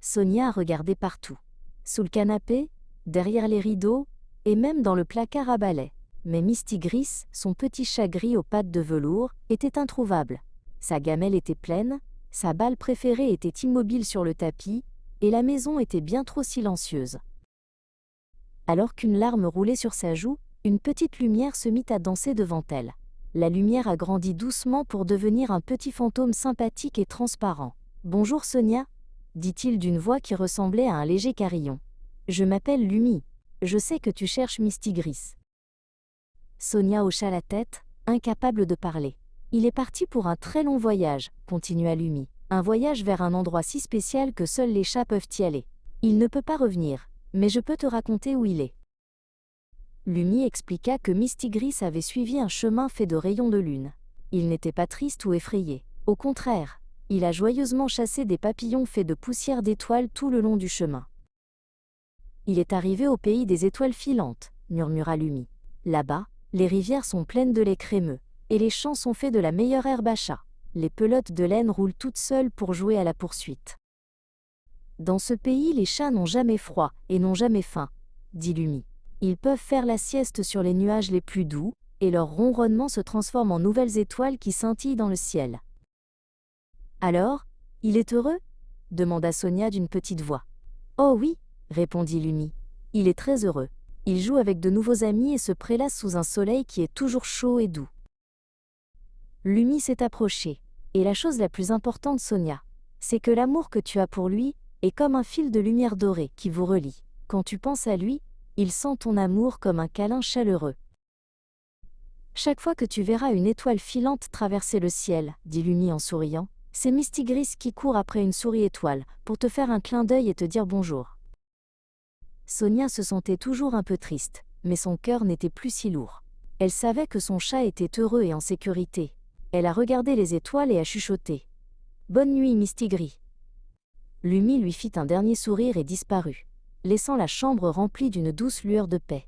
Sonia regardait partout. Sous le canapé, derrière les rideaux, et même dans le placard à balai. Mais Mistigris, son petit chat gris aux pattes de velours, était introuvable. Sa gamelle était pleine, sa balle préférée était immobile sur le tapis, et la maison était bien trop silencieuse. Alors qu'une larme roulait sur sa joue, une petite lumière se mit à danser devant elle. La lumière agrandit doucement pour devenir un petit fantôme sympathique et transparent. « Bonjour Sonia », dit-il d'une voix qui ressemblait à un léger carillon. « Je m'appelle Lumi. Je sais que tu cherches Mistigris. » Sonia hocha la tête, incapable de parler. « Il est parti pour un très long voyage, » continua Lumi. « Un voyage vers un endroit si spécial que seuls les chats peuvent y aller. Il ne peut pas revenir, mais je peux te raconter où il est. » Lumi expliqua que Mistigris avait suivi un chemin fait de rayons de lune. Il n'était pas triste ou effrayé. Au contraire, il a joyeusement chassé des papillons faits de poussière d'étoiles tout le long du chemin. « Il est arrivé au pays des étoiles filantes, » murmura Lumi. « Là-bas, les rivières sont pleines de lait crémeux, et les champs sont faits de la meilleure herbe à chat. Les pelotes de laine roulent toutes seules pour jouer à la poursuite. Dans ce pays, les chats n'ont jamais froid et n'ont jamais faim, » dit Lumi. « Ils peuvent faire la sieste sur les nuages les plus doux, et leur ronronnement se transforme en nouvelles étoiles qui scintillent dans le ciel. »« Alors, il est heureux ?» demanda Sonia d'une petite voix. « Oh oui !» répondit Lumi. « Il est très heureux. Il joue avec de nouveaux amis et se prélasse sous un soleil qui est toujours chaud et doux. » Lumi s'est approché. « Et la chose la plus importante, Sonia, c'est que l'amour que tu as pour lui est comme un fil de lumière dorée qui vous relie. Quand tu penses à lui, il sent ton amour comme un câlin chaleureux. » « Chaque fois que tu verras une étoile filante traverser le ciel, » dit Lumi en souriant, « c'est Mistigris qui court après une souris étoile pour te faire un clin d'œil et te dire bonjour. » Sonia se sentait toujours un peu triste, mais son cœur n'était plus si lourd. Elle savait que son chat était heureux et en sécurité. Elle a regardé les étoiles et a chuchoté. « Bonne nuit, Mistigris. » Lumi lui fit un dernier sourire et disparut, laissant la chambre remplie d'une douce lueur de paix.